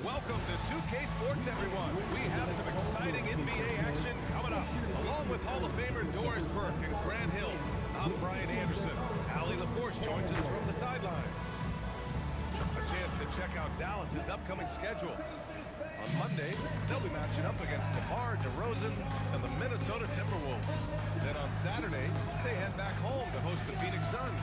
welcome to 2K Sports, everyone. We have some exciting NBA action coming up. Along with Hall of Famer Doris Burke and Grant Hill, I'm Brian Anderson. Allie LaForce joins us from the sidelines. A chance to check out Dallas's upcoming schedule. On Monday, they'll be matching up against DeMar DeRozan and the Minnesota Timberwolves. Then on Saturday, they head back home to host the Phoenix Suns.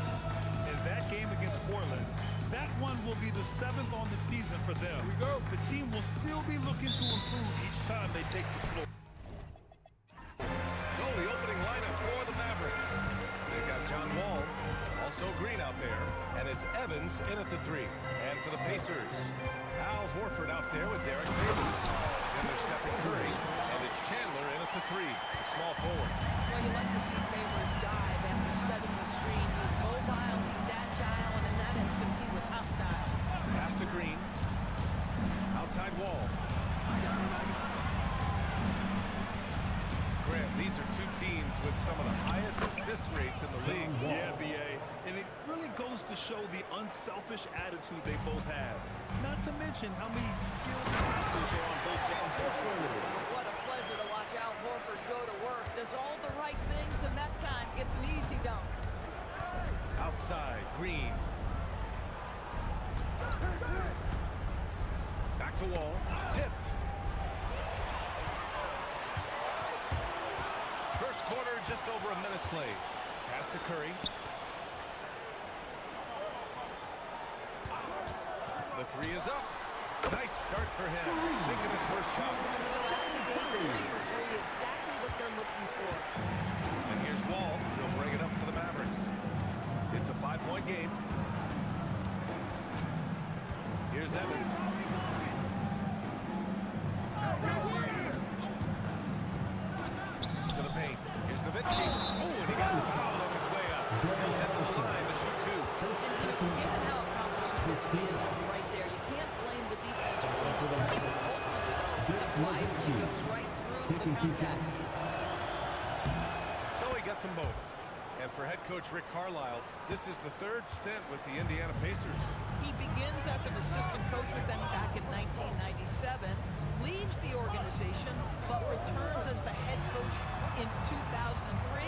In that game against Portland, that one will be the 7th on the season for them. Here we go. The team will still be looking to improve each time they take the floor. So the opening lineup for the Mavericks. They've got John Wall, also Green out there, and it's Evans in at the 3. And for the Pacers, Al Horford out there with Derek Favors. Then there's Stephen Curry, and it's Chandler in at the 3, the small forward. Well, you like to see Favors dive after setting the screen. He's mobile, he's agile, and in that instance, he was hostile. Pass to Green. Outside Wall. Grant, these are two teams with some of the highest assist rates in the league. Yeah, B.A. And it really goes to show the unselfish attitude they both have. Not to mention how many skilled passers are on both sides of the floor. What a pleasure to watch Al Horford go to work. Does all the right things, and that time gets an easy dunk. Outside, Green. Back to Wall. Tipped. First quarter, just over a minute played. Pass to Curry. The 3 is up. Nice start for him. Sinking his first shot. So out of the gates, 3 for 3, exactly what they're looking for. And here's Wall. He'll bring it up for the Mavericks. It's a 5-point game. Here's Evans. To the paint. Here's Nowitzki. Oh, and he got a foul on his way up. He'll head to the line to shoot 2. And given how accomplished Nowitzki is from right there, you can't blame the defense for being aggressive. Ultimately, he wisely goes right through the contact. So he gets them both. And for head coach Rick Carlisle, this is the 3rd stint with the Indiana Pacers. He begins as an assistant coach with them back in 1997, leaves the organization, but returns as the head coach in 2003,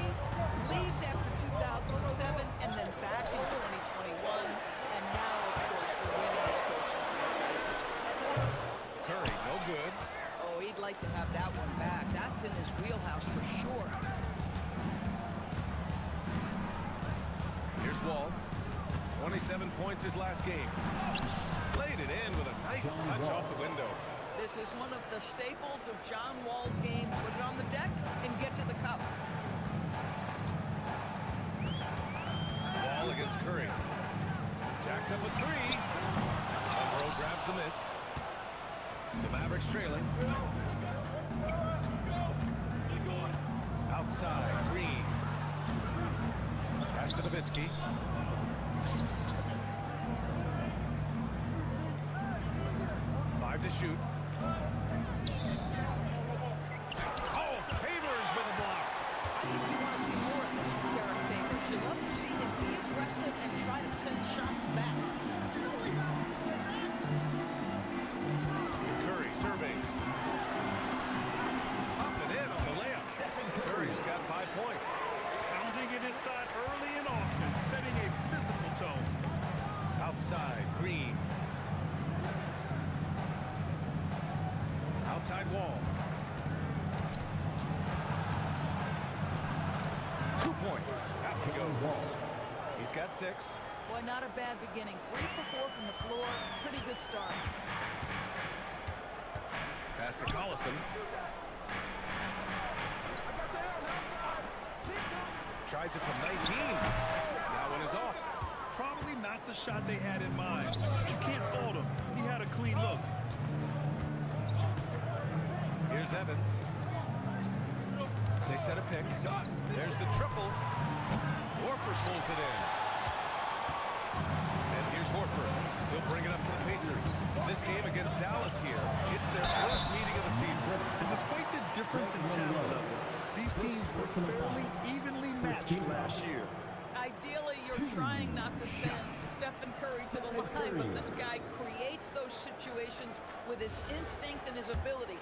leaves after 2007, and then back in 2021, and now, of course, the winningest coach in franchises. Curry, no good. Oh, he'd like to have that one back. That's in his wheelhouse for sure. Here's Wall. 27 points his last game. Laid it in with a nice touch off the window. This is one of the staples of John Wall's game. Put it on the deck and get to the cup. Wall against Curry. Jacks up a 3. Monroe grabs the miss. The Mavericks trailing. Outside, Green. Pass to Nowitzki. 5 to shoot. Oh, Favors with a block. I think you want to see more of this from Derek Favors. You love to see him be aggressive and try to send shots back. Curry surveys. Up and in on the layup. Curry's got 5 points. Pounding it inside early and often, setting a physical tone. Outside, Green. Outside Wall. 2 points. Out he goes. He's got 6. Boy, not a bad beginning. 3 for 4 from the floor. Pretty good start. Pass to Collison. Tries it from 19. That one is off. Probably not the shot they had in mind. But you can't fault him. He had a clean look. Here's Evans. They set a pick. There's the triple. Horford pulls it in. And here's Horford. He'll bring it up for the Pacers. This game against Dallas here, it's their first meeting of the season. And despite the difference in talent level, these teams were fairly evenly matched last year. Ideally, you're They're trying not to send Stephen Curry to the line, but this guy creates those situations with his instinct and his ability.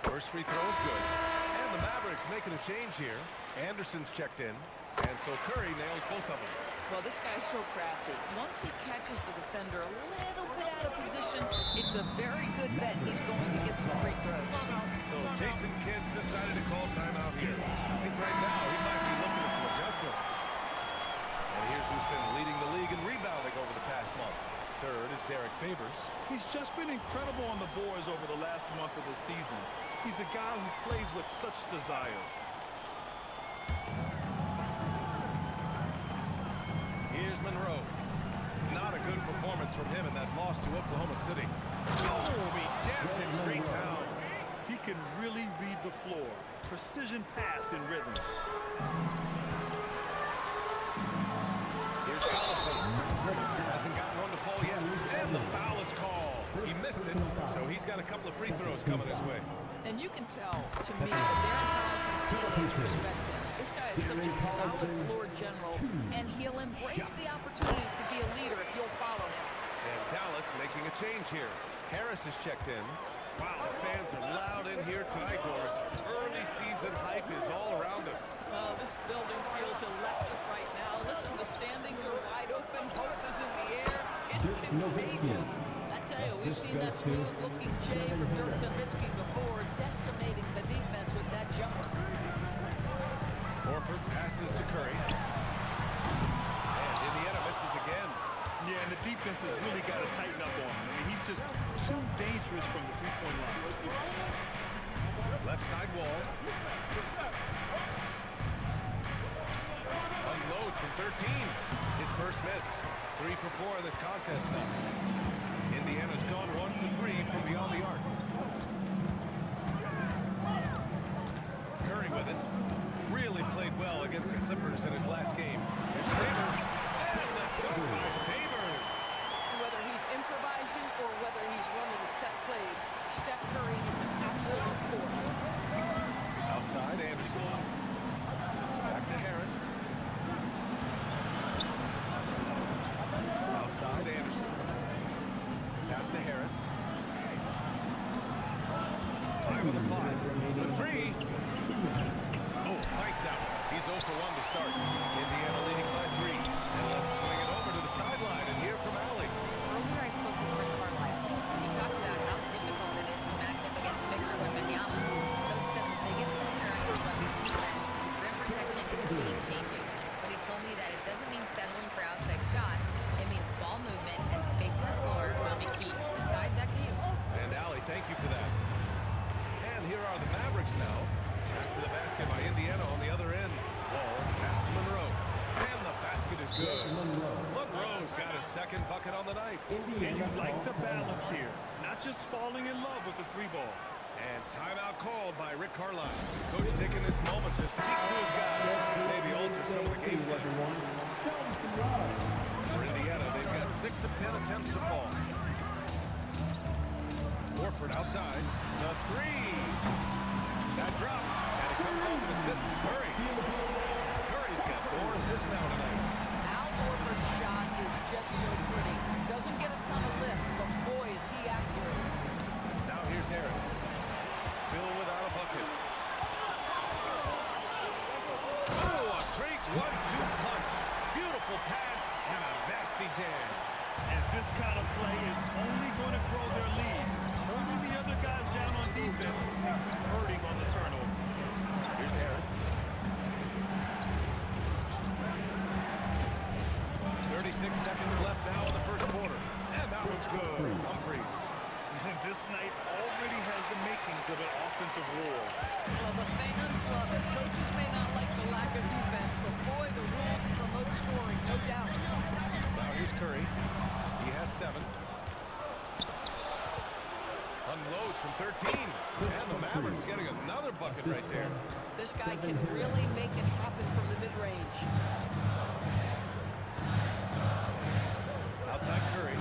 First free throw is good. And the Mavericks making a change here. Anderson's checked in. And so Curry nails both of them. Well, this guy's so crafty. Once he catches the defender a little bit out of position, it's a very good bet he's going to get some free throws. So Jason Kidd's decided to call timeout here. I think right now he might be looking at some adjustments. And here's who's been leading the league in rebounding over the past month. Third is Derek Favors. He's just been incredible on the boards over the last month of the season. He's a guy who plays with such desire. Here's Monroe. Not a good performance from him in that loss to Oklahoma City. Oh, he jammed him straight down. He can really read the floor. Precision pass in rhythm. Here's Collison. Hasn't gotten one to fall yet. And the foul is called. He missed it, so he's got a couple of free throws coming his way. And you can tell, to me, that Darren Collison's teammates respect him. This guy is such a solid floor general, and he'll embrace the opportunity to be a leader if you'll follow him. And Dallas making a change here. Harris is checked in. Wow, the fans are loud in here tonight, Doris. Early season hype is all around us. This building feels electric right now. Listen, the standings are wide open. Hope is in the air. It's contagious. I tell you, we've seen that smooth-looking J from Dirk Nowitzki before, decimating the defense with that jumper. Horford passes to Curry. And Indiana misses again. Yeah, and the defense has really got to tighten up on him. I mean, he's just too dangerous from the three-point line. Left side wall. Unloads from 13. His first miss. 3 for 4 in this contest now. Indiana's gone 1 for 3 from beyond the arc. Curry with it. Really played well against the Clippers in his last game. Here's Favors. And left up by Favors. Whether he's improvising or whether he's running set plays, Steph Curry is an absolute force. Outside, Anderson. Back to Harris. Outside, Anderson. Pass to Harris. 5 on the clock. The 3. Oh, strikes out. He's 0 for 1 to start. Indiana leading by 3. And let's swing it over to the sideline and hear from Allie. Earlier I spoke with Rick Carlisle. He talked about how difficult it is to match up against Victor Wembanyama. Coach said the biggest concern is Wemby's defense. His rim protection is game-changing. But he told me that it doesn't mean settling for outside shots. It means ball movement and spacing the floor will be key. Guys, back to you. And Allie, thank you for that. And here are the Mavericks now. Back to the basket by Indiana on the other end. Ball pass to Monroe. And the basket is good. Monroe's got his second bucket on the night. And you like the balance here. Not just falling in love with the 3-ball. And timeout called by Rick Carlisle. Coach taking this moment to speak to his guys. Maybe alter some of the game plan. For Indiana, they've got 6 of 10 attempts to fall. Horford outside. The 3. That drops. And it comes off an assist from Curry. Curry's got 4 assists now tonight. Al Horford's shot is just so pretty. Doesn't get a ton of lift, but boy, is he accurate. Now here's Harris. Still without a bucket. Oh, a great 1-2 punch. Beautiful pass and a nasty jam. And this kind of play is only going to grow their lead. Holding the other guys down on defense and converting on the turnover. Here's Harris. 36 seconds left now in the first quarter. And that was good. Humphries. And this night already has the makings of an offensive war. Well, the fans love it. Coaches may not like the lack of defense, but boy, the rules promote scoring, no doubt. Now here's Curry. He has 7. Unloads from 13. And the Mavericks getting another bucket right there. This guy can really make it happen from the mid-range. Outside Curry.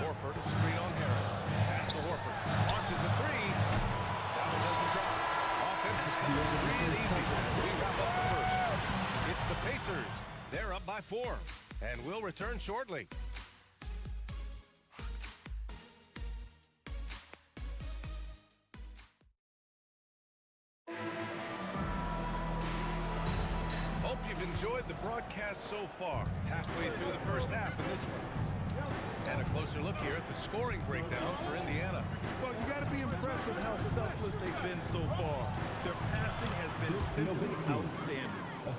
Horford, a screen on Harris. Pass to Horford. Launches a 3. That one doesn't drop. Off Pacers, they're up by 4, and will return shortly. Hope you've enjoyed the broadcast so far. Halfway through the first half in this one. And a closer look here at the scoring breakdown for Indiana. Well, you got to be impressed with how selfless they've been so far. Their passing has been simply outstanding.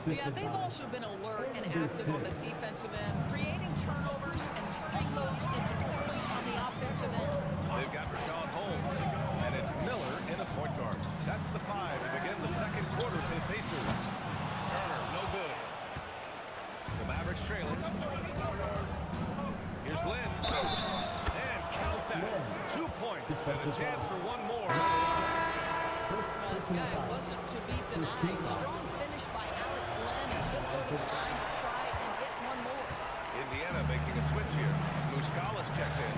Yeah, they've also been alert and active on the defensive end, creating turnovers and turning those into points on the offensive end. They've got Rashawn Holmes, and it's Miller in a point guard. That's the 5 to begin the second quarter for the Pacers. Turner, no good. The Mavericks trailing. Here's Lynn. And count that. 2 points and a chance for one more. Well, this guy wasn't to be denied. Strong finish by Alex Lynn, and he'll go to the line to try and get one more. Indiana making a switch here. Muscala's checked in.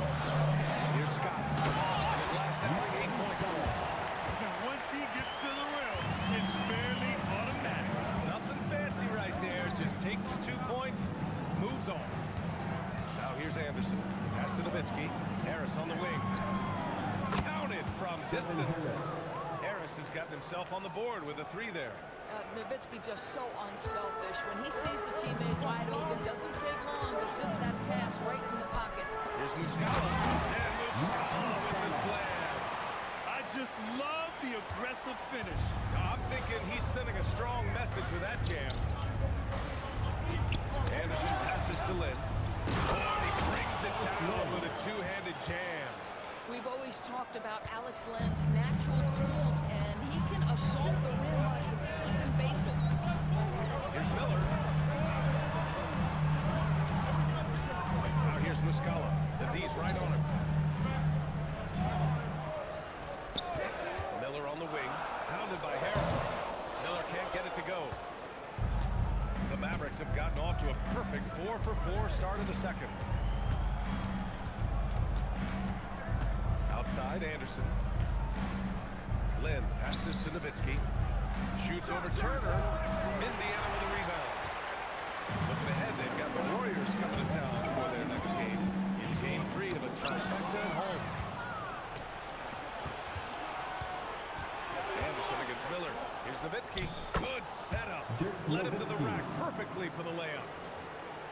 Here's Scott. His last outing, 8 points. And once he gets to the rim, it's fairly automatic. Nothing fancy right there. Just takes his 2 points, moves on. Now here's Anderson. Pass to Nowitzki. Harris on the wing. Counted from distance. Harris has gotten himself on the board with a 3 there. Nowitzki just so unselfish. When he sees the teammate wide open, doesn't take long to zip that pass right in the pocket. Here's Muscala. And Muscala with the slam. I just love the aggressive finish. I'm thinking he's sending a strong message with that jam. Anderson passes to Lynn. Oh, he brings it down with a 2-handed jam. We've always talked about Alex Lynn's natural tools, and he can assault the rim on a consistent basis. Here's Miller. Now here's Muscala. The D's right on him. Miller on the wing. Pounded by Harris. Miller can't get it to go. The Mavericks have gotten off to a perfect 4-for-4 start of the second. Outside, Anderson. Lynn passes to Nowitzki. Shoots over Turner. Indiana with a rebound. Looking ahead, they've got the Warriors coming to town for their next game. It's game 3 of a trifecta at home. Anderson against Miller. Here's Nowitzki. Good setup. Led him to the rack perfectly for the layup.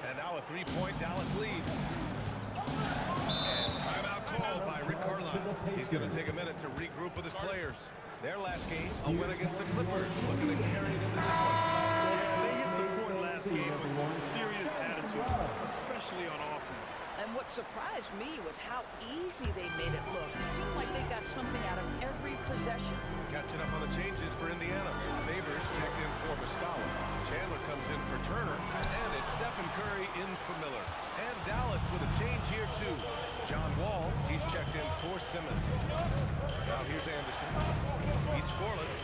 And now a 3-point Dallas lead. And timeout called by Rick Carlisle. He's going to take a minute to regroup with his players. Their last game, a win against the Clippers, looking to carry it into this one. They hit the court last game with some serious attitude, especially on offense. And what surprised me was how easy they made it look. It seemed like they got something out of every possession. Catching up on the changes for Indiana. Favors checked in for Muscala. Chandler comes in for Turner. And it's Stephen Curry in for Miller. And Dallas with a change here too. John Wall, he's checked in for Simmons. Now here's Anderson. He's scoreless.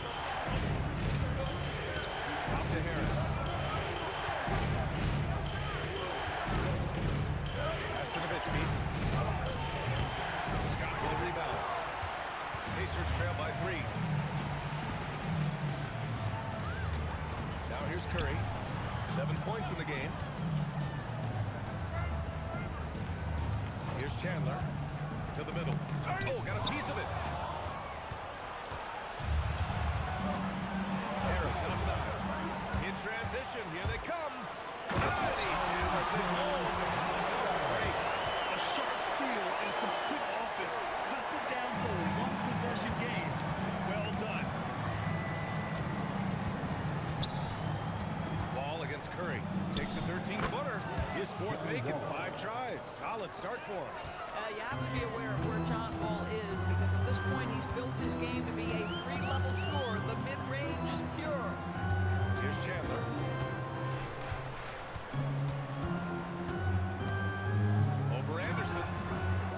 Out to Harris. Pass to Nowitzki. Scott with a rebound. Pacers trail by 3. Now here's Curry. 7 points in the game. Here's Chandler to the middle. Oh, got a piece of it. Harris outside. In transition, here they come. And he hammers it home. Great. A sharp steal and some quick offense cuts it down to a one-possession game. Well done. Wall against Curry. Takes a 13-footer. His 4th make in 5 tries. Solid start for him. You have to be aware of where John Wall is, because at this point he's built his game to be a 3-level scorer. The mid-range is pure. Here's Chandler. Over Anderson.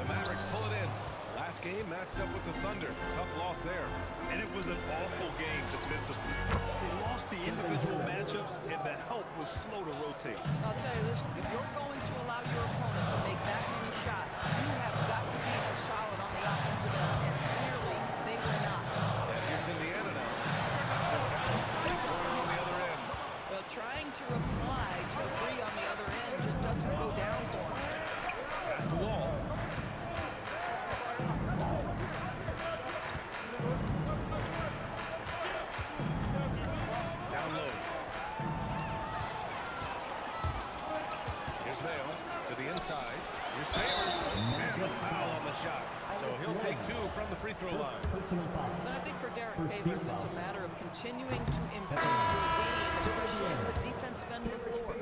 The Mavericks pull it in. Last game matched up with the Thunder. Tough loss there. And it was an awful game defensively. They lost the individual matchups, and the help was slow to rotate. I'll tell you this, if you're going to allow your opponent to make that many shots, you have got to be solid on the offensive end, and clearly they were not. And here's Indiana now. Dallas is on the other end. Well, trying to pressure applied, so the three on the other end just doesn't go down for him. Pass to Wall. Down low. Here's Mayo to the inside. Here's Favors. And a foul on the shot. So he'll take 2 from the free throw line. But I think for Derek Favors, it's a matter of continuing to improve your game, especially on the defensive end of the floor.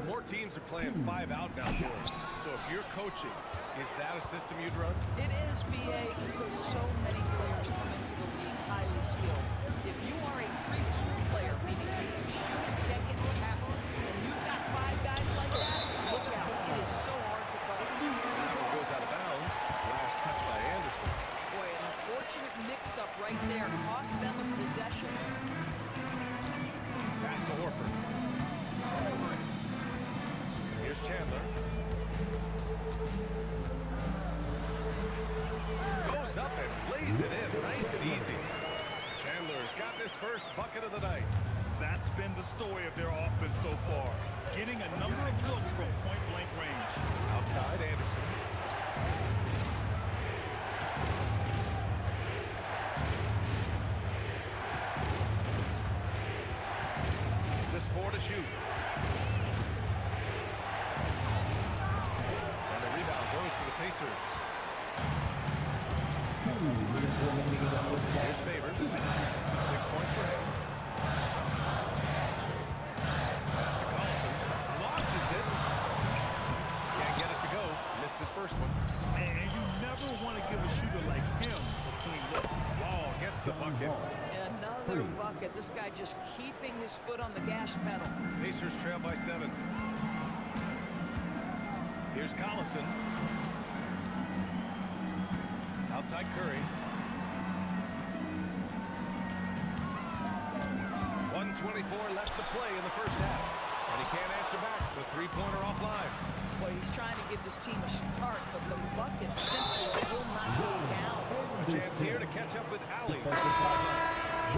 More teams are playing 5 out now, Doris. So if you're coaching, is that a system you'd run? It is, BA, because so many players come into the league highly skilled. If you are a 3-2 player, meaning you can shoot it, deck it, and pass it, and you've got 5 guys like that, look out. It is so hard to guard. That one goes out of bounds. Last touch by Anderson. Boy, an unfortunate mix-up right there cost them a possession. Pass to Horford. Here's Chandler. Goes up and lays it in. Nice and easy. Chandler's got this first bucket of the night. That's been the story of their offense so far. Getting a number of looks from point-blank range. Outside, Anderson. Just 4 to shoot. And the rebound goes to the Pacers. Here's Favors. 6 points for him. Pass to Collison. Launches it. Can't get it to go. Missed his first one. And you never want to give a shooter like him a clean look. Ball gets the bucket. Another bucket. This guy just keeping his foot on the gas pedal. Pacers trail by 7. Here's Collison. Outside Curry. 1:24 left to play in the first half. And he can't answer back. The three-pointer offline. Boy, he's trying to give this team a spark, but the bucket simply will not go down. A chance here to catch up with Allie. Hey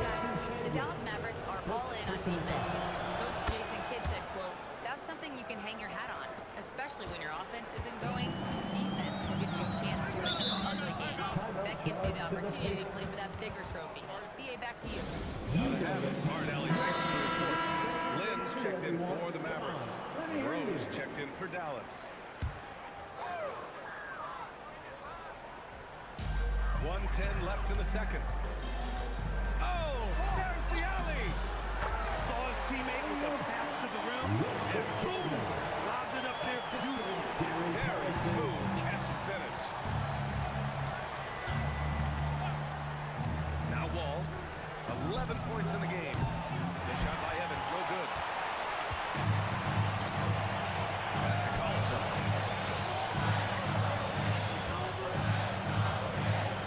guys, the Dallas Mavericks are all in on defense. Coach Jason Kidd said, quote, "That's something you can hang your hat on, especially when your offense isn't going. Defense will give you a chance to win those ugly games. That gives you the opportunity to play for that bigger trophy." BA, back to you. Hard Allie, thanks for the report. Lynn's checked in for the Mavericks. Rose checked in for Dallas. 1:10 left in the second. Oh, there's the alley. Saw his teammate with a pass to the rim, and boom! Lobbed it up there beautifully. Very smooth catch and finish. Now Wall, 11 points in the game. The shot by Evans, no good. Pass to Collison.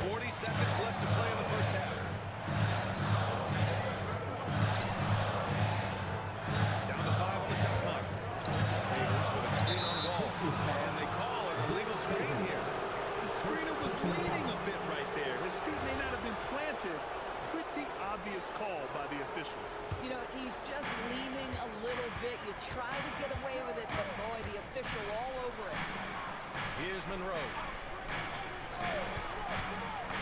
40 seconds left to play in the first half. Down to 5 on the shot clock. Favors with a screen on Wall. And they call an illegal screen here. The screener was leaning a bit right there. His feet may not have been planted. Pretty obvious call by the officials. You know, he's just leaning a little bit. You try to get away with it, but boy, the official all over it. Here's Monroe.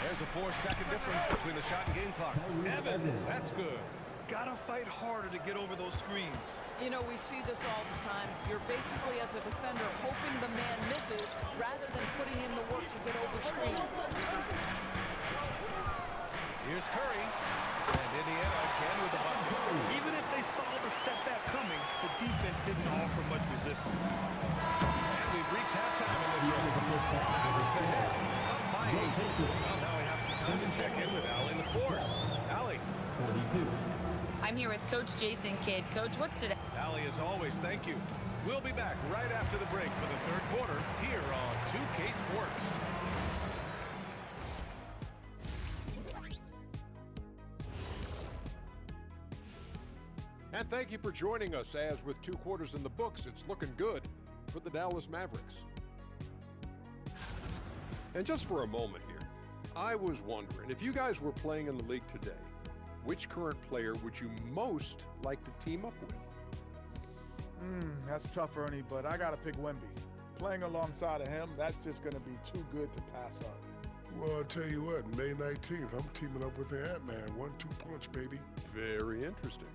There's a 4-second difference between the shot and game clock. Evans, that's good. Gotta fight harder to get over those screens. You know, we see this all the time. You're basically, as a defender, hoping the man misses rather than putting in the work to get over screens. Here's Curry. And Indiana again with the bucket. Even if they saw the step back coming, the defense didn't offer much resistance. And we've reached halftime in this one. Mavericks ahead, up by 8. Well, now we have some time to check in with Allie LaForce. Allie. 42. I'm here with Coach Jason Kidd. Coach, what's today? Allie, as always, thank you. We'll be back right after the break for the third quarter here on 2K Sports. And thank you for joining us as with 2 quarters in the books, it's looking good for the Dallas Mavericks. And just for a moment here, I was wondering, if you guys were playing in the league today, which current player would you most like to team up with? That's tough, Ernie, but I gotta pick Wemby. Playing alongside of him, that's just gonna be too good to pass up. Well, I'll tell you what, May 19th, I'm teaming up with the Ant-Man. 1-2 punch, baby. Very interesting.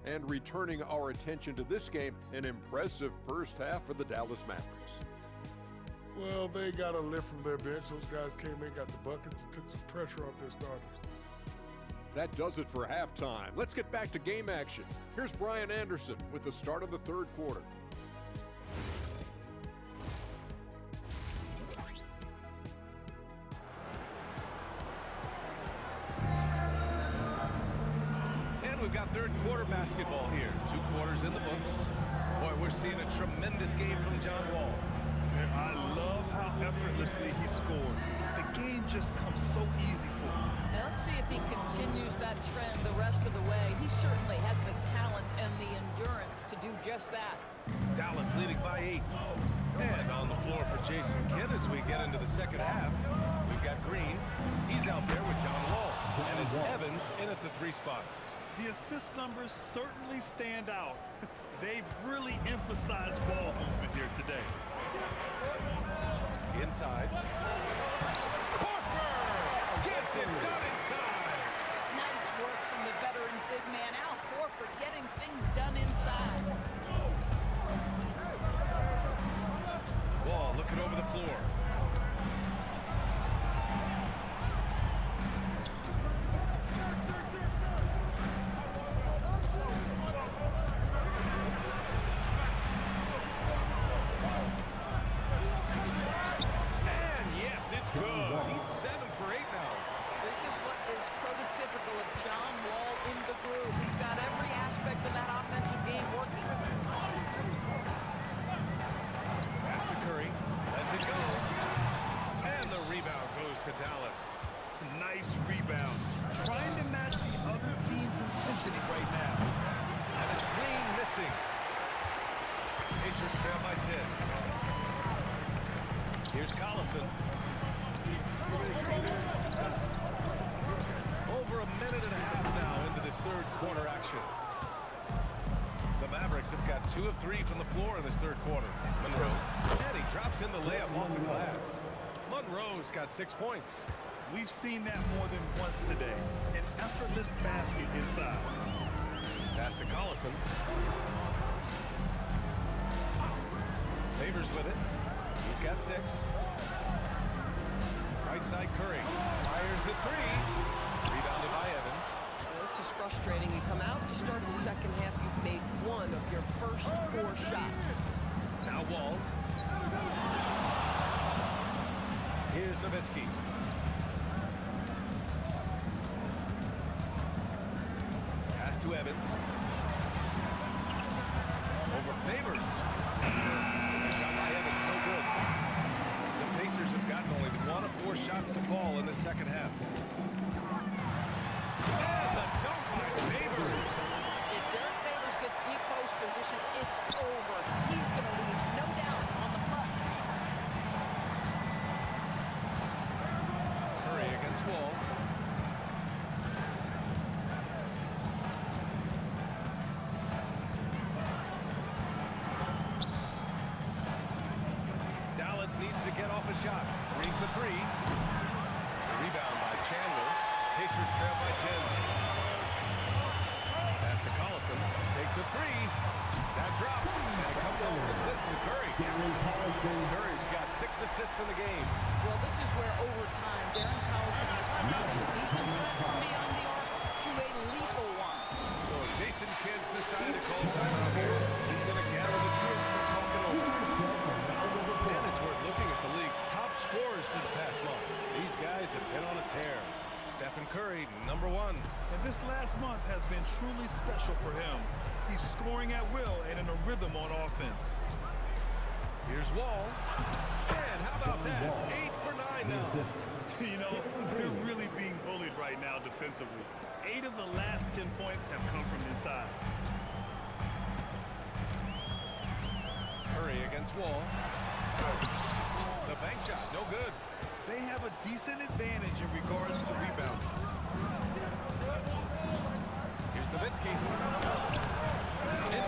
And returning our attention to this game, an impressive first half for the Dallas Mavericks. Well, they got a lift from their bench. Those guys came in, got the buckets, and took some pressure off their starters. That does it for halftime. Let's get back to game action. Here's Brian Anderson with the start of the third quarter. And we've got third quarter basketball here. 2 quarters in the books. Boy, we're seeing a tremendous game from John Wall. And I love how effortlessly he scored. The game just comes so easy for him. Now let's see if he continues that trend the rest of the way. He certainly has the talent and the endurance to do just that. Dallas leading by 8. And on the floor for Jason Kidd as we get into the second half. We've got Green. He's out there with John Wall. And it's Evans in at the 3 spot. The assist numbers certainly stand out. They've really emphasized ball movement here today. Inside. Horford gets it done inside. Nice work from the veteran big man Al Horford getting things done inside. Wall looking over the floor. And yes, it's good. He's 7 for 8 now. This is what is prototypical of John Wall in the groove. He's got every aspect of that offensive game working. Pass to Curry. Lets it go. And the rebound goes to Dallas. Nice rebound. Trying to match the other team's intensity right now. And it's Green missing. Pacers trail by 10. Here's Collison. Over a minute and a half now into this third quarter action. The Mavericks have got 2 of 3 from the floor in this third quarter. Monroe. And he drops in the layup off the glass. Monroe's got 6 points. We've seen that more than once today. An effortless basket inside. Pass to Collison. Favors with it. He's got 6. Right side Curry. Fires the 3. Rebounded by Evans. This is frustrating. You come out to start the second half, you've made 1 of your first 4 shots. Now Wall. Here's Nowitzki. Pass to Evans. Over Favors. Shot by Evans, no good. The Pacers have gotten only 1 of 4 shots to fall in the second half. And the dunk by Favors. If Derek Favors gets deep post position, it's over. He's going to leave no doubt on the flush. Curry against Wall. Dallas needs to get off a shot. Green for 3. The rebound by Chandler. Pacers trail by 10. Pass to Collison. Takes a 3. That drops. And it comes off an assist from Curry. Curry's got 6 assists in the game. Well, this is where over time, Darren Collison has turned from a decent threat from beyond the arc to a lethal one. So if Jason Kidd's decided to call timeout here, he's going to gather the troops for talking over. And it's worth looking at the league's top scorers for the past month. These guys have been on a tear. Stephen Curry, number 1. And this last month has been truly special for him. He's scoring at will and in a rhythm on offense. Here's Wall. And how about that? 8 for 9 now. You know, they're really being bullied right now defensively. 8 of the last 10 points have come from inside. Curry against Wall. The bank shot, no good. They have a decent advantage in regards to rebounding. Here's Nowitzki. In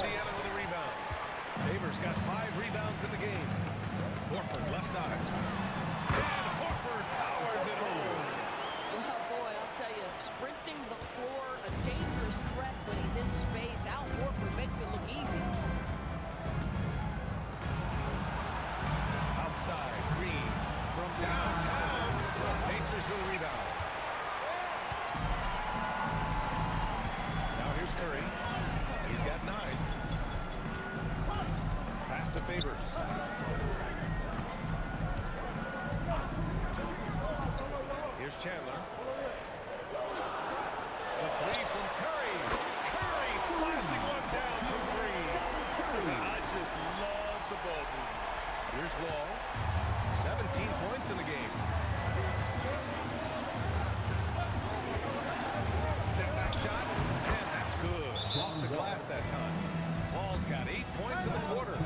points in the quarter.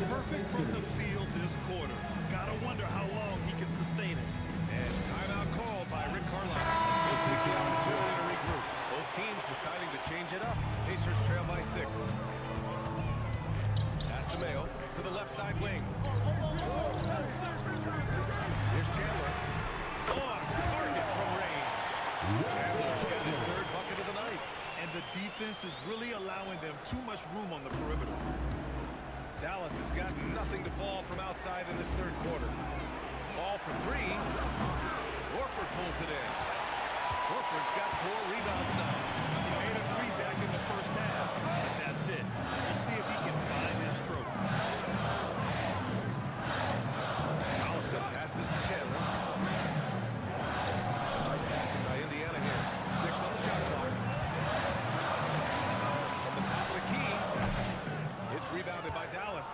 Perfect from the field this quarter. Gotta wonder how long he can sustain it. And timeout called by Rick Carlisle. He'll take the opportunity to regroup. Both teams deciding to change it up. Pacers trail by 6. Pass to Mayo to the left side wing. Here's Chandler. On target from range. Chandler's got his 3rd bucket of the night. And the defense is really allowing them too much room on the perimeter. Dallas has got nothing to fall from outside in this 3rd quarter. Ball for 3. Horford pulls it in. Horford's got 4 rebounds now. He made a 3 back in the first half, but that's it. We'll see if he can find his stroke. Collison passes to Chandler. Nice passing by Indiana here. 6 on the shot clock. From the top of the key, it's rebounded by Dallas.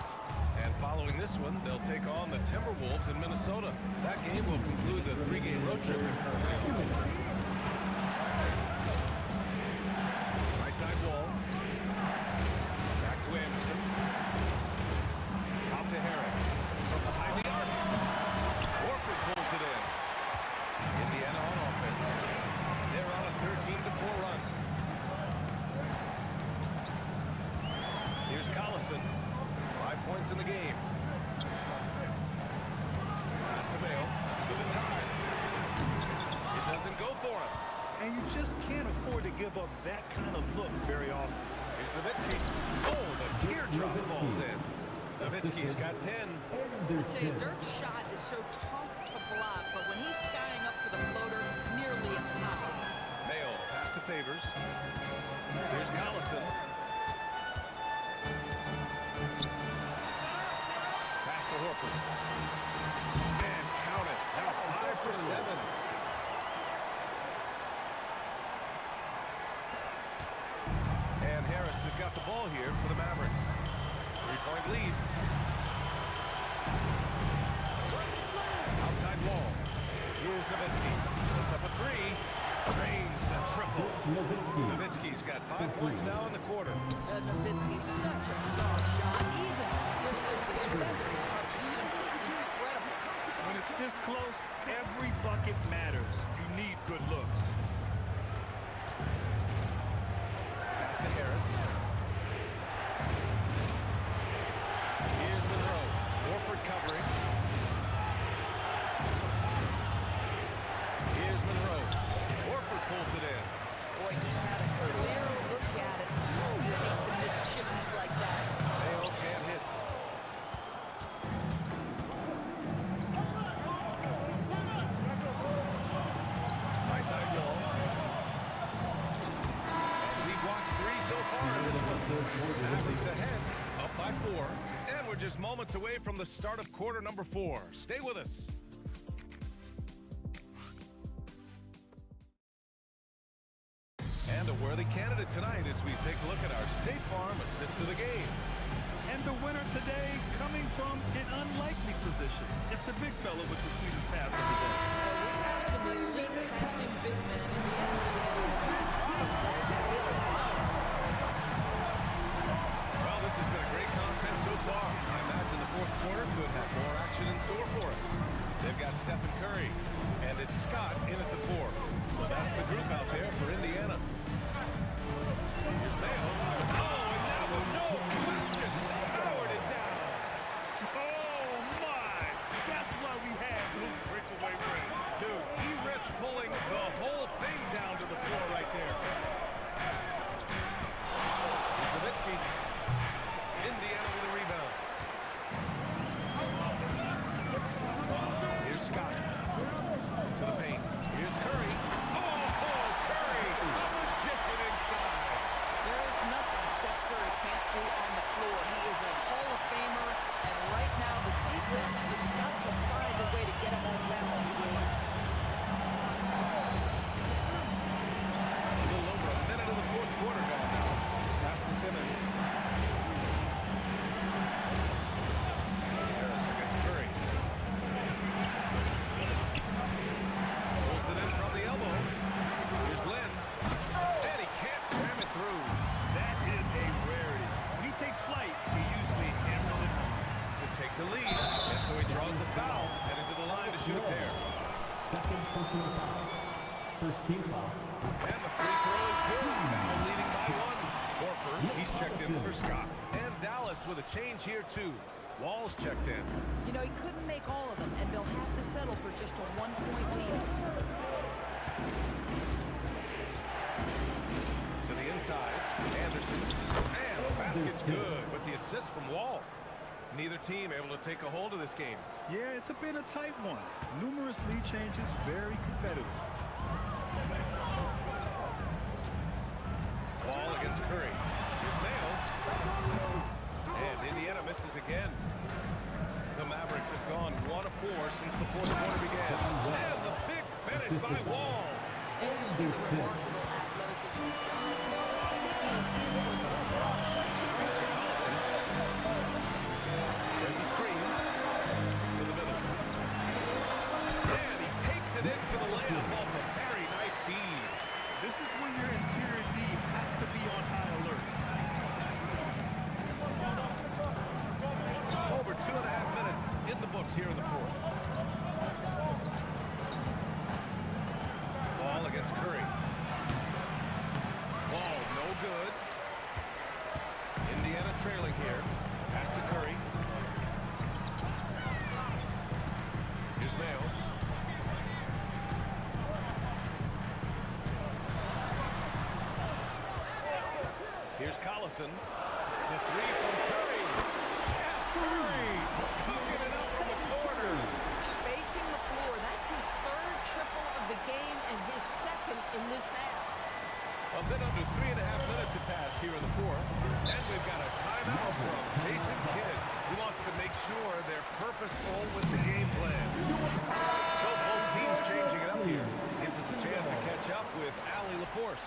And following this one, they'll take on the Timberwolves in Minnesota. That game will conclude the 3-game road trip they're currently on. Right side wall. Back to Anderson. Out to Harris. From behind the arc. Horford pulls it in. Indiana on offense. They're on a 13-4 run. Here's Collison. 5 points in the game. Pass to Mayo. To the time. It doesn't go for him. And you just can't afford to give up that kind of look very often. Here's Nowitzki. Oh, the teardrop falls in. Nowitzki's got 10. I'd say Dirk's shot is so tough to block, but when he's skying up for the floater, nearly impossible. Mayo, pass to Favors. Here's Collison. Pass to Horford. And count it. Now 5 for 7. And Harris has got the ball here for the Mavericks. 3-point lead. Outside wall. Here's Nowitzki. Puts up a 3. Drains the triple. Nowitzki's got 5 points now in the quarter. Nowitzki's such a soft shot. Even distance is feathery touch is simply incredible. When it's this close, every bucket matters. You need good looks. Pass to Harris. Here's Monroe. Horford covering. Here's Monroe. Horford pulls it in. Boy, he had a clear look at it. Oh, you hate to miss chippies like that. Mayo can't hit. Right side wall. And we've watched 3 so far in this one. Mavericks ahead, up by 4. And we're just moments away from the start of quarter number 4. Stay with us. And a worthy candidate tonight as we take a look at our State Farm assist to the game. And the winner today coming from an unlikely position. It's the big fella with the sweetest pass of the day. We have some elite passing big men in the NBA. Well, this has been a great contest so far. I imagine the 4th quarter could have more action in store for us. They've got Stephen Curry, and it's Scott in at the 4. So that's the group out there for Indiana. Here's Mayo. Oh, and that one, no question, powered it down. Oh, my! That's why we have those breakaway rings. Dude, he risked pulling the whole thing down to the floor right there. Second personal foul. First team foul. And the free throw is good. Now leading by one. Horford, he's checked in for Scott. And Dallas with a change here, too. Wall's checked in. You know, he couldn't make all of them, and they'll have to settle for just a one-point lead. To the inside, Anderson. And the basket's good with the assist from Wall. Neither team able to take a hold of this game. Yeah, it's been a tight one. Numerous lead changes, very competitive. Wall against Curry. Here's Nail. And Indiana misses again. The Mavericks have gone 1 of 4 since the fourth quarter began. And the big finish by Wall. And you see the remarkable athleticism of John Wall sinking in with the flush. There's a screen to the middle. And he takes it in for the layup off a very nice feed. This is when your interior D has to be on high alert. Over 2.5 minutes in the books here in the fourth. Ball against Curry. Ball no good. Indiana trailing here. Pass to Curry. Here's Mayo. Here's Collison. The three from Curry. Steph Curry cooking it up from the corner. Spacing the floor. That's his third triple of the game and his second in this half. A bit under 3.5 minutes have passed here in the fourth. And we've got a timeout from Jason Kidd, who wants to make sure they're purposeful with the game plan. So both teams changing it up here. Gives us a chance to catch up with Allie LaForce.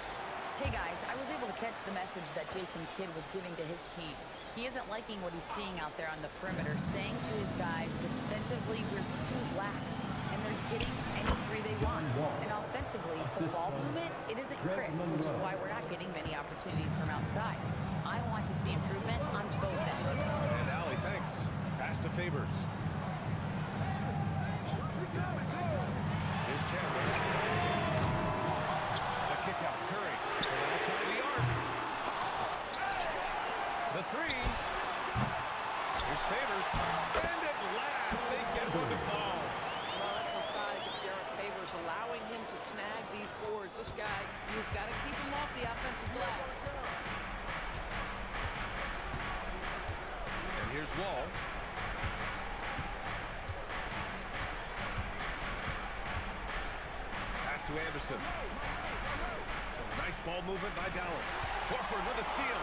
Hey guys, I was able to catch the message that Jason Kidd was giving to his team. He isn't liking what he's seeing out there on the perimeter, saying to his guys, defensively, we're too lax, and they're getting any three they want. And offensively, the ball movement, it isn't crisp, which is why we're not getting many opportunities from outside. I want to see improvement on both ends. And Allie, thanks. Pass to Favors. Here's Chandler. The kick out, Curry. Outside the arc. The three. Here's Favors. And at last, they get one to fall. Well, that's the size of Derek Favors, allowing him to snag these boards. This guy, you've got to keep him off the offensive glass. And here's Wall. Pass to Anderson. Some nice ball movement by Dallas. Horford with a steal.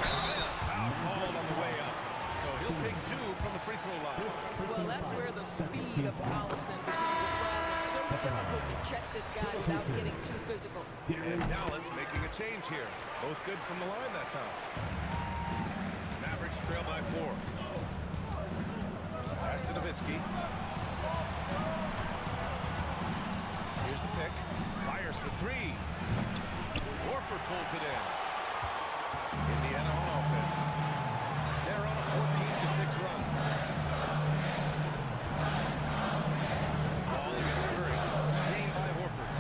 And a foul called on the way up. So he'll take 2 from the free throw line. Well, that's where the speed of Collison becomes a problem. So difficult to check this guy without getting too physical. And Dallas making a change here. Both good from the line that time. Mavericks trail by 4. Pass to Nowitzki. Here's the pick. Fires for 3. Horford pulls it in. Indiana on offense. They're on a 14-6 run. Ball against Curry. Screen by Horford.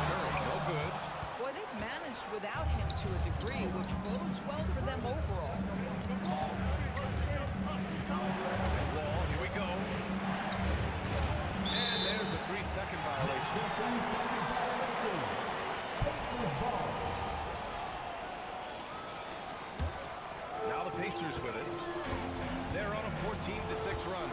Curry, no good. Boy, they've managed without him to a degree, which bodes well for them overall. Wall, here we go. And there's a 3-second violation. Now the Pacers with it. They're on a 14-6 run.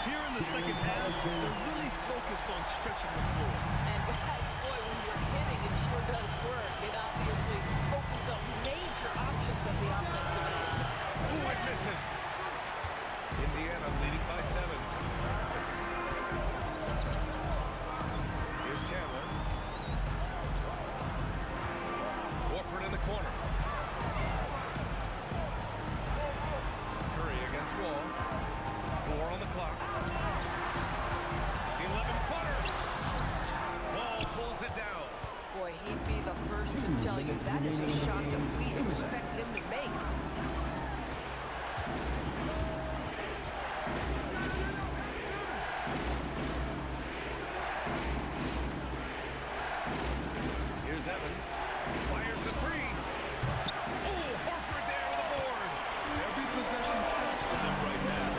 Here in the second half, they're really focused on stretching the floor. And guys, boy, when you're hitting, it sure does work. It obviously opens up major options at the offensive end. Ooh, it misses. Indiana leading by 7. Here's Chandler. Horford in the corner. Curry against Wall. 4 on the clock. 11-footer. Wall pulls it down. Boy, he'd be the first to tell you That is a shot that we expect him to make. Here's Evans. Fires a three. Oh, Horford there with a board. Every possession counts for them right now.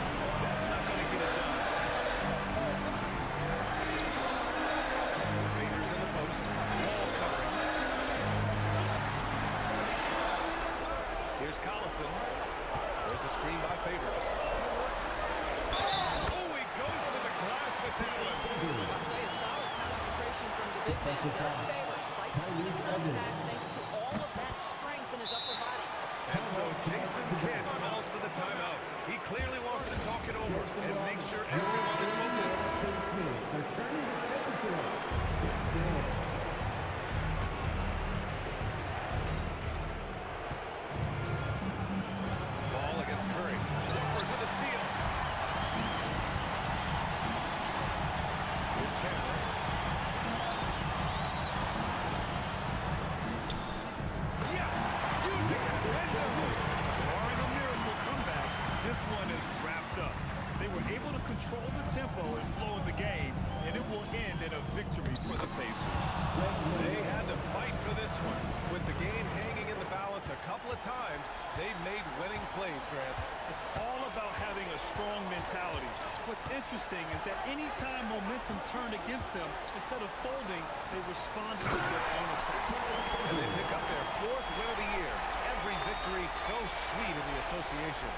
That's not going to get it done. Fingers in the post. Wall covering. Here's Collison. There's a screen by Favors. Oh, he goes to the glass with that one. I'd say a solid concentration from the big man. Favors fights through the contact thanks to all of that strength in his upper body. And so Jason Kidd calls for the timeout. He clearly wants to talk it over and make sure everyone is focused. Ball against Curry. Horford with a steal. Here's Chandler. Yes! Using that window. Barring a miracle comeback, this one is wrapped up. They were able to control the tempo and flow of the game, and it will end in a victory for the Pacers. They had to fight for this one. With the game hanging in the balance a couple of times, they made winning plays, Grant. It's all about having a strong mentality. What's interesting is that any time momentum turned against them, instead of folding, they responded with their own attack. And they pick up their 4th win of the year. Every victory so sweet in the association.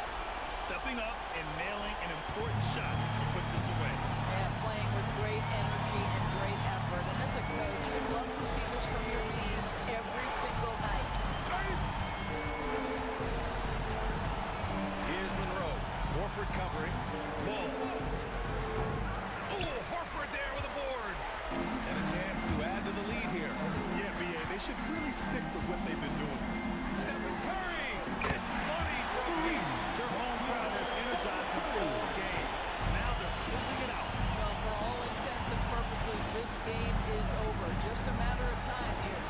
Stepping up and nailing an important shot to put this away. And playing with great energy and great effort. And as a coach, you'd love to see this from your team every single night. Here's Monroe. Horford covering. Bull. Oh, Horford there with a board. And a chance to add to the lead here. Yeah, BA, they should really stick with what they've been doing. Stephen Curry. It's money from deep. Their home crowd has energized them all game. Now they're closing it out. Well, for all intents and purposes, this game is over. Just a matter of time here.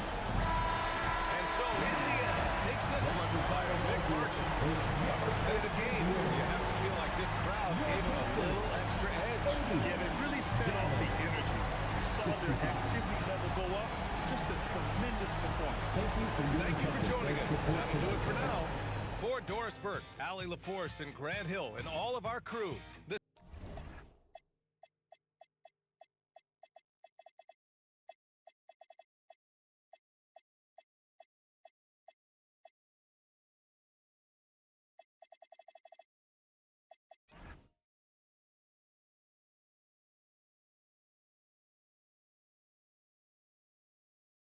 And so, in the end, takes this one by a big margin. A competitive game. You have to feel like this crowd gave them a little extra edge. Yeah, they really fed off the energy. You saw their activity level go up. Just a tremendous performance. Thank you for joining us. That'll do it for now. For Doris Burke, Allie LaForce, and Grant Hill, and all of our crew, the